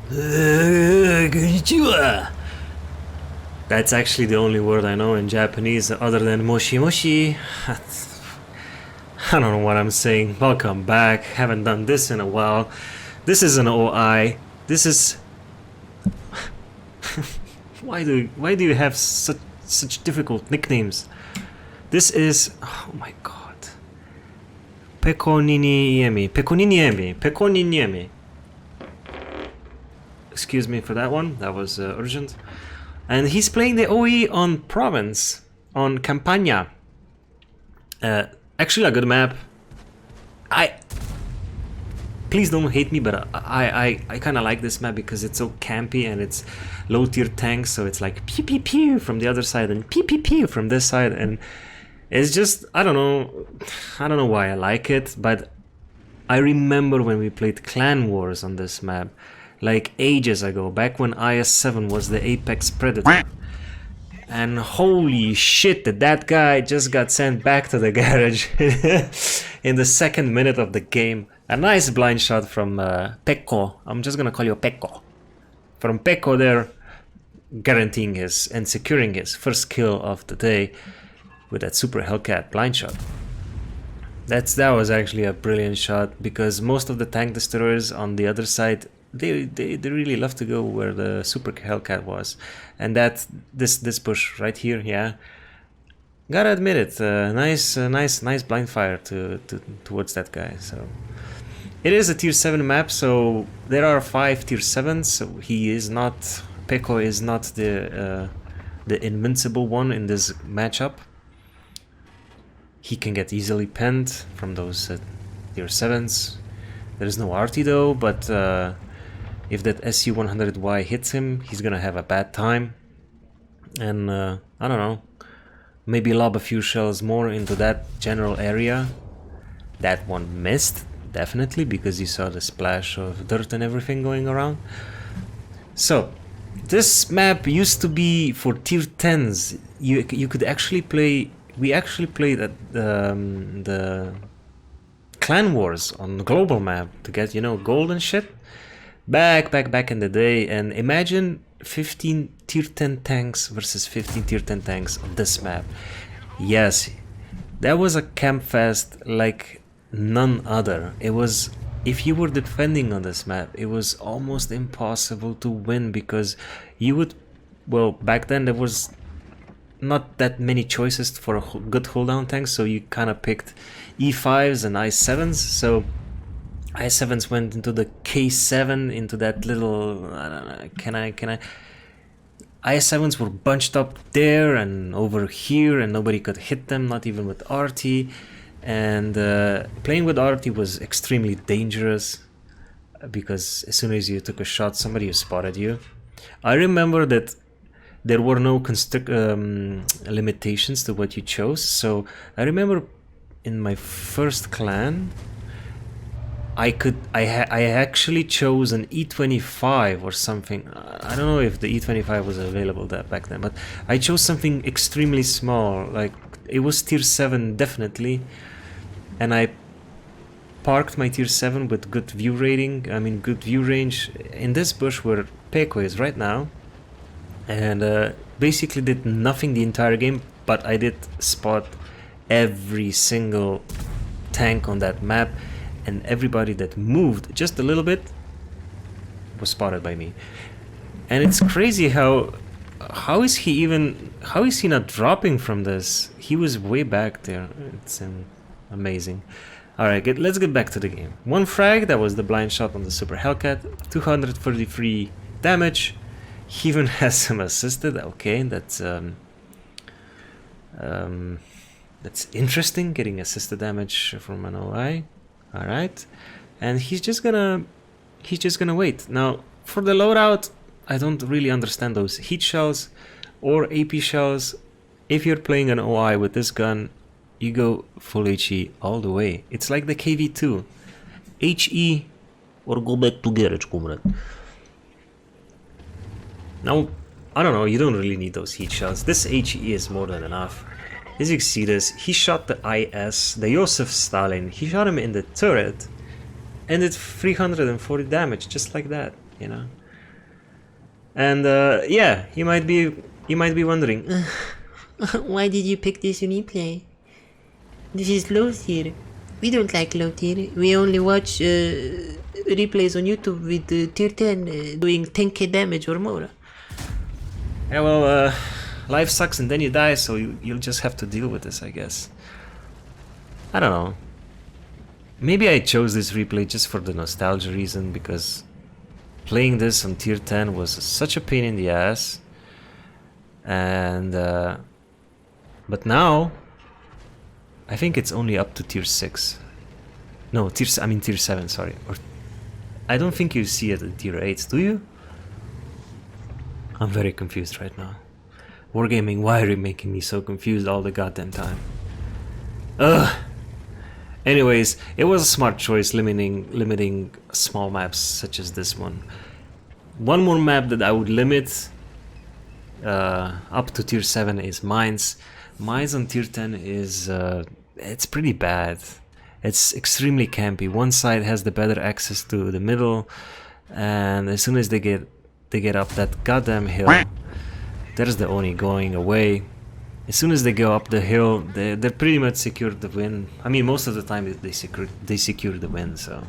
Konnichiwa. That's actually the only word I know in Japanese other than moshi moshi. I don't know what I'm saying. Welcome back. Haven't done this in a while. This is an OI. This is... why do you have such difficult nicknames? This is... oh my god. Pekoniniemi. Excuse me for that one. That was urgent. And he's playing the OE on Province, on Campagna. Actually a good map. Please don't hate me, but I kind of like this map because it's so campy and it's low tier tanks, so it's like pew pew pew from the other side and pew pew pew from this side, and it's just, I don't know why I like it, but I remember when we played Clan Wars on this map, like ages ago, back when IS-7 was the apex predator. And holy shit, that guy just got sent back to the garage in the second minute of the game. A nice blind shot from Pekko. I'm just gonna call you Pekko. From Pekko there, guaranteeing his and securing his first kill of the day with that super Hellcat blind shot. That was actually a brilliant shot, because most of the tank destroyers on the other side, they really love to go where the super Hellcat was, and this push right here, yeah, gotta admit it, nice blind fire towards that guy. So it is a tier 7 map, so there are 5 tier 7s. So Pekko is not the invincible one in this matchup. He can get easily penned from those tier 7s. There is no arty though, but if that SU-100Y hits him, he's gonna have a bad time. And I don't know, maybe lob a few shells more into that general area. That one missed, definitely, because you saw the splash of dirt and everything going around. So this map used to be for tier 10s. You could actually play. We actually played at the Clan Wars on the global map to get, you know, gold and shit. Back in the day, and imagine 15 tier 10 tanks versus 15 tier 10 tanks on this map. Yes, that was a camp fest like none other. It was, if you were defending on this map, it was almost impossible to win, because you would, well, back then there was not that many choices for a good hold-down tanks, so you kind of picked E5s and I7s. So I7s went into the K7, into that little, I don't know, can I I7s were bunched up there and over here, and nobody could hit them, not even with RT. And playing with RT was extremely dangerous, because as soon as you took a shot, somebody spotted you. I remember that there were no limitations to what you chose. So I remember in my first clan, I actually chose an E25 or something. I don't know if the E25 was available back then, but I chose something extremely small. Like, it was tier 7 definitely, and I parked my tier 7 with good view rating. I mean, good view range in this bush where Pekko is right now. And basically did nothing the entire game, but I did spot every single tank on that map, and everybody that moved just a little bit was spotted by me. And it's crazy how is he not dropping from this? He was way back there. It's amazing. Alright, let's get back to the game. One frag, that was the blind shot on the super Hellcat, 233 damage. He even has some assisted. Okay, that's interesting, getting assisted damage from an OI. All right, and he's just gonna wait. Now for the loadout, I don't really understand those heat shells or AP shells. If you're playing an OI with this gun, you go full HE all the way. It's like the KV2, HE or go back to garage, comrade. Now, I don't know, you don't really need those heat shells. This HE is more than enough. As you can see this, he shot the IS, the Joseph Stalin, he shot him in the turret, and did 340 damage, just like that, you know. And yeah, you might be wondering, Why did you pick this replay? This is low tier. We don't like low tier. We only watch replays on YouTube with tier 10 doing 10k damage or more. yeah, well, life sucks and then you die, so you'll just have to deal with this, I guess. I don't know. Maybe I chose this replay just for the nostalgia reason, because playing this on tier 10 was such a pain in the ass. And but now I think it's only up to tier 6. No, tier 7, sorry. Or I don't think you see it in tier 8, do you? I'm very confused right now. Wargaming, why are you making me so confused all the goddamn time? Ugh. Anyways, it was a smart choice limiting small maps such as this one. One more map that I would limit up to tier 7 is Mines. Mines on tier 10 is it's pretty bad. It's extremely campy. One side has the better access to the middle, and as soon as they get up that goddamn hill, there's the Oni going away. As soon as they go up the hill, they're pretty much secured the win. I mean, most of the time they secure the win. So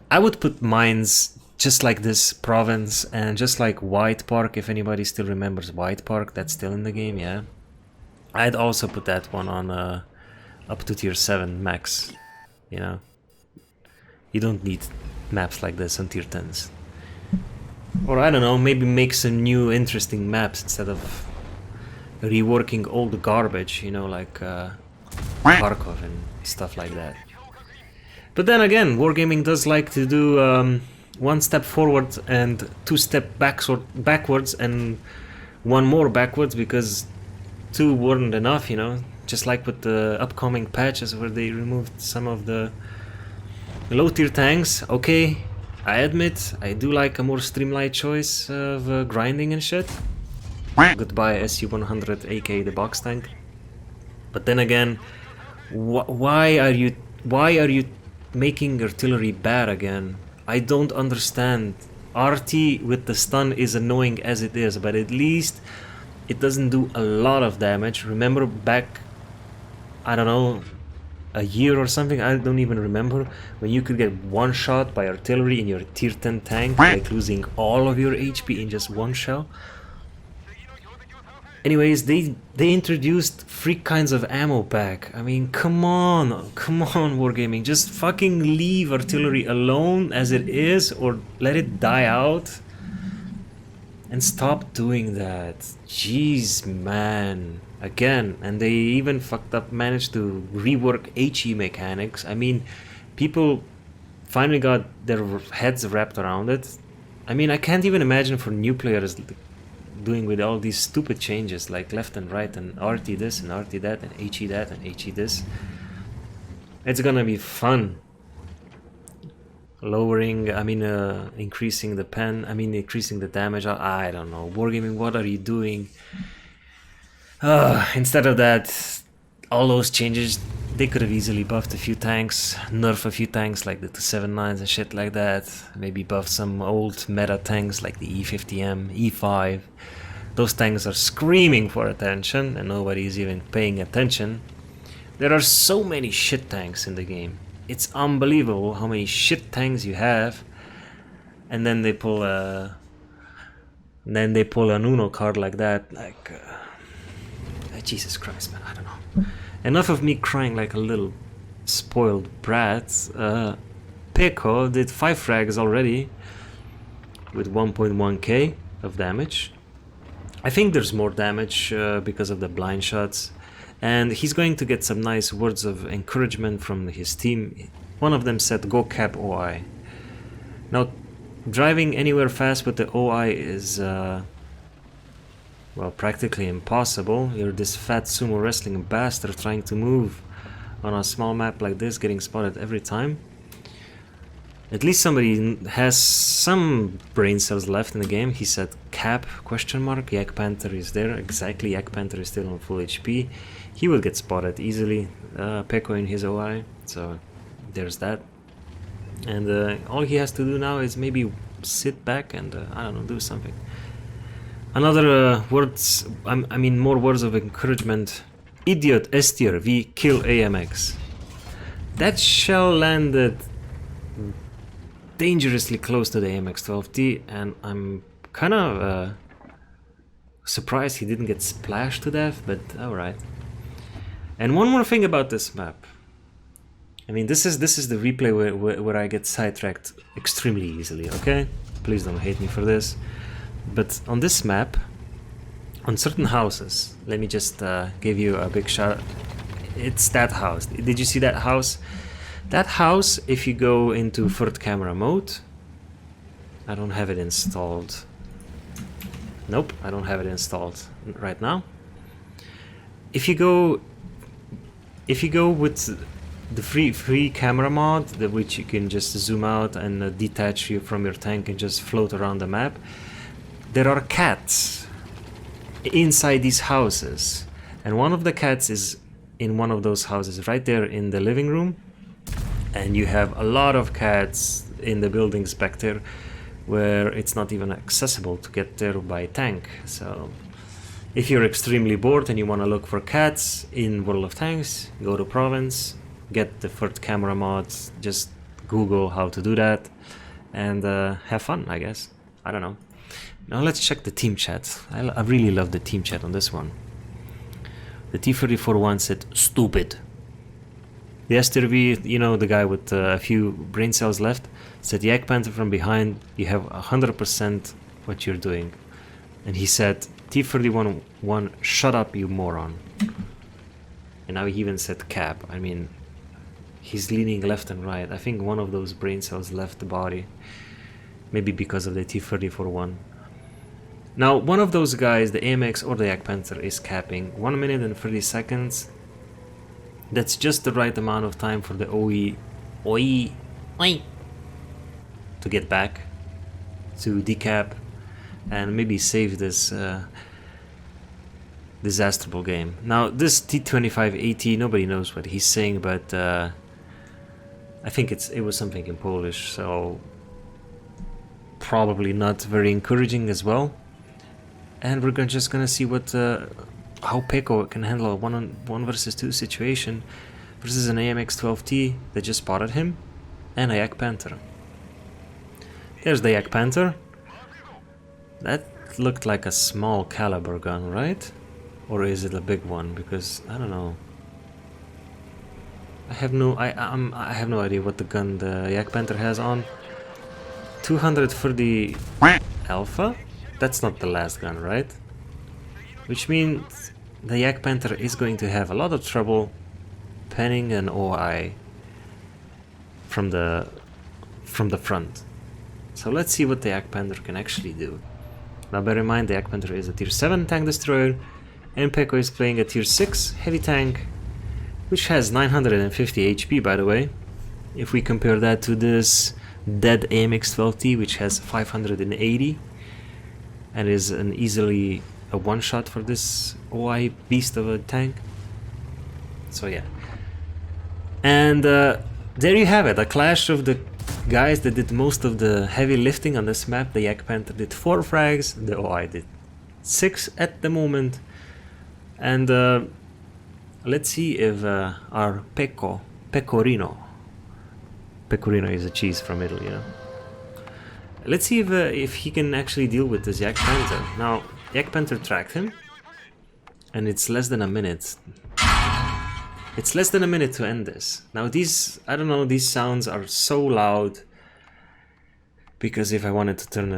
I would put Mines just like this province, and just like White Park, if anybody still remembers White Park, that's still in the game, yeah. I'd also put that one on up to tier 7 max, you know. You don't need maps like this on tier 10s. Or I don't know, maybe make some new interesting maps instead of reworking all the garbage, you know, like Kharkov and stuff like that. But then again, Wargaming does like to do one step forward and two step backwards and one more backwards, because two weren't enough, you know. Just like with the upcoming patches where they removed some of the low tier tanks. Okay, I admit I do like a more streamlined choice of grinding and shit. Goodbye SU-100, aka the box tank. But then again, why are you making artillery bad again? I don't understand. RT with the stun is annoying as it is, but at least it doesn't do a lot of damage. Remember back, I don't know, a year or something, I don't even remember, when you could get one shot by artillery in your tier 10 tank, like losing all of your HP in just one shell. Anyways, they introduced 3 kinds of ammo pack. I mean, come on, Wargaming, just fucking leave artillery alone as it is, or let it die out. And stop doing that. Jeez, man. Again, and they even managed to rework HE mechanics. I mean, people finally got their heads wrapped around it. I mean, I can't even imagine for new players doing with all these stupid changes like left and right and RT this and RT that and HE that and HE this. It's gonna be fun. Increasing the pen, increasing the damage. I don't know. Wargaming, what are you doing? Instead of that, all those changes, they could have easily buffed a few tanks, nerf a few tanks like the 279s and shit like that. Maybe buff some old meta tanks like the E50M, E5. Those tanks are screaming for attention and nobody's even paying attention. There are so many shit tanks in the game. It's unbelievable how many shit tanks you have, and then they pull an Uno card like that. Like, Jesus Christ, man, I don't know. Enough of me crying like a little spoiled brat. Peko did 5 frags already with 1.1k of damage. I think there's more damage because of the blind shots. And he's going to get some nice words of encouragement from his team. One of them said, "Go cap OI." Now, driving anywhere fast with the OI is, well, practically impossible. You're this fat sumo wrestling bastard trying to move on a small map like this, getting spotted every time. At least somebody has some brain cells left in the game. He said cap ? Yak Panther is there. Exactly, Yak Panther is still on full HP. He will get spotted easily. Peko in his OI, so there's that. And all he has to do now is maybe sit back and I don't know, do something. Another I mean more words of encouragement. Idiot S tier, we kill AMX. That shell landed dangerously close to the AMX-12T, and I'm kind of surprised he didn't get splashed to death, but alright. And one more thing about this map. I mean, this is the replay where I get sidetracked extremely easily, okay? Please don't hate me for this. But on this map, on certain houses, let me just give you a big shout. It's that house. Did you see that house? That house, if you go into third camera mode, I don't have it installed. Nope, I don't have it installed right now. If you go with the free camera mod, which you can just zoom out and detach you from your tank and just float around the map, there are cats inside these houses, and one of the cats is in one of those houses right there in the living room, and you have a lot of cats in the buildings back there where it's not even accessible to get there by tank. So if you're extremely bored and you want to look for cats in World of Tanks, go to province, get the third camera mods, just Google how to do that, and have fun, I guess. I don't know. Now let's check the team chat. I really love the team chat on this one. The T-34-1 said, stupid. The STRV, you know, the guy with a few brain cells left, said, Yak Panther from behind, you have 100% what you're doing. And he said, T-31-1, shut up, you moron. And now he even said cap. I mean, he's leaning left and right. I think one of those brain cells left the body. Maybe because of the T-34-1. Now, one of those guys, the AMX or the Yak Panther, is capping 1 minute and 30 seconds. That's just the right amount of time for the OE to get back, to decap, and maybe save this disastrable game. Now, this T25AT, nobody knows what he's saying, but I think it was something in Polish, so probably not very encouraging as well. And we're just gonna see what how Peko can handle a 1-on-1 versus 2 situation versus an AMX-12T that just spotted him, and a Yak Panther. There's the Yak Panther. That looked like a small caliber gun, right? Or is it a big one? Because I don't know. I have no idea what the gun the Yak Panther has on. 230 Alpha? That's not the last gun, right? Which means the Yak Panther is going to have a lot of trouble penning an OI from the front. So let's see what the Yak Panther can actually do. Now bear in mind the Yak Panther is a tier 7 tank destroyer, and Peko is playing a tier 6 heavy tank, which has 950 HP, by the way. If we compare that to this dead AMX-12T, which has 580, and is an easily a one-shot for this OI beast of a tank. So yeah. And there you have it, a clash of the guys that did most of the heavy lifting on this map. The Yak Panther did 4 frags, the OI did 6 at the moment. And let's see if our Pecorino is a cheese from Italy, you know. Let's see if he can actually deal with this Yak Panther. Now, Yak Panther tracked him, and it's less than a minute. It's less than a minute to end this. Now these, I don't know, these sounds are so loud, because if I wanted to turn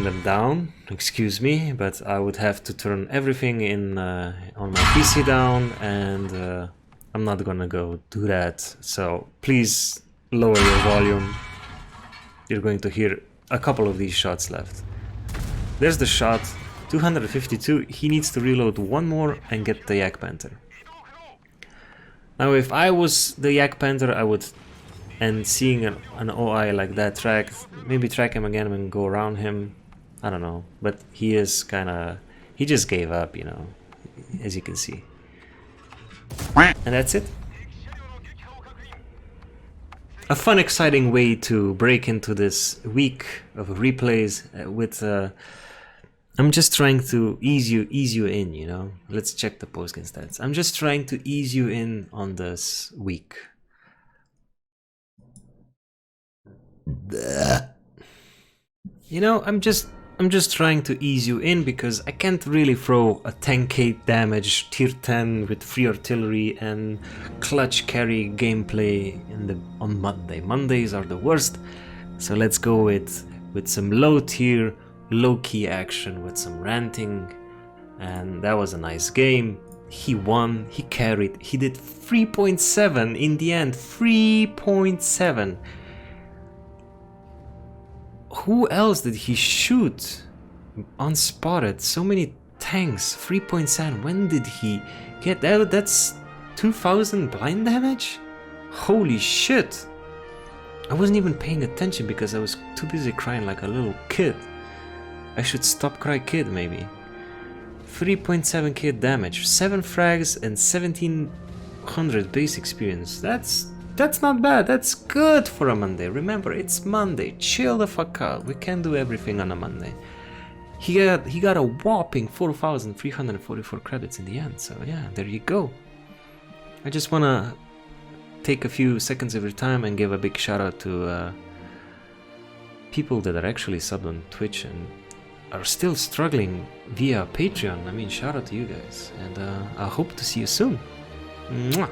them down, excuse me, but I would have to turn everything in on my PC down, and I'm not gonna go do that. So please lower your volume. You're going to hear a couple of these shots left. There's the shot, 252. He needs to reload one more and get the Yak Panther. Now if I was the Yak Panther, I would, and seeing an OI like that tracked, maybe track him again and go around him. I don't know, but he is kinda, he just gave up, you know, as you can see. And that's it. a fun, exciting way to break into this week of replays with. I'm just trying to ease you in, you know. Let's check the postgame stats. I'm just trying to ease you in on this week. You know, I'm just trying to ease you in because I can't really throw a 10k damage tier 10 with free artillery and clutch carry gameplay on Monday. Mondays are the worst, so let's go with some low tier, low key action with some ranting, and that was a nice game. He won, he carried, he did 3.7 in the end, 3.7. Who else did he shoot unspotted? So many tanks, 3.7. When did he get that? That's 2000 blind damage? Holy shit! I wasn't even paying attention because I was too busy crying like a little kid. I should stop cry kid maybe. 3.7k damage, 7 frags and 1700 base experience. That's not bad, that's good for a Monday. Remember, it's Monday, chill the fuck out. We can't do everything on a Monday. He got a whopping 4,344 credits in the end, so yeah, there you go. I just wanna take a few seconds of your time and give a big shout out to people that are actually subbed on Twitch and are still struggling via Patreon. I mean, shout out to you guys, and I hope to see you soon. Mwah.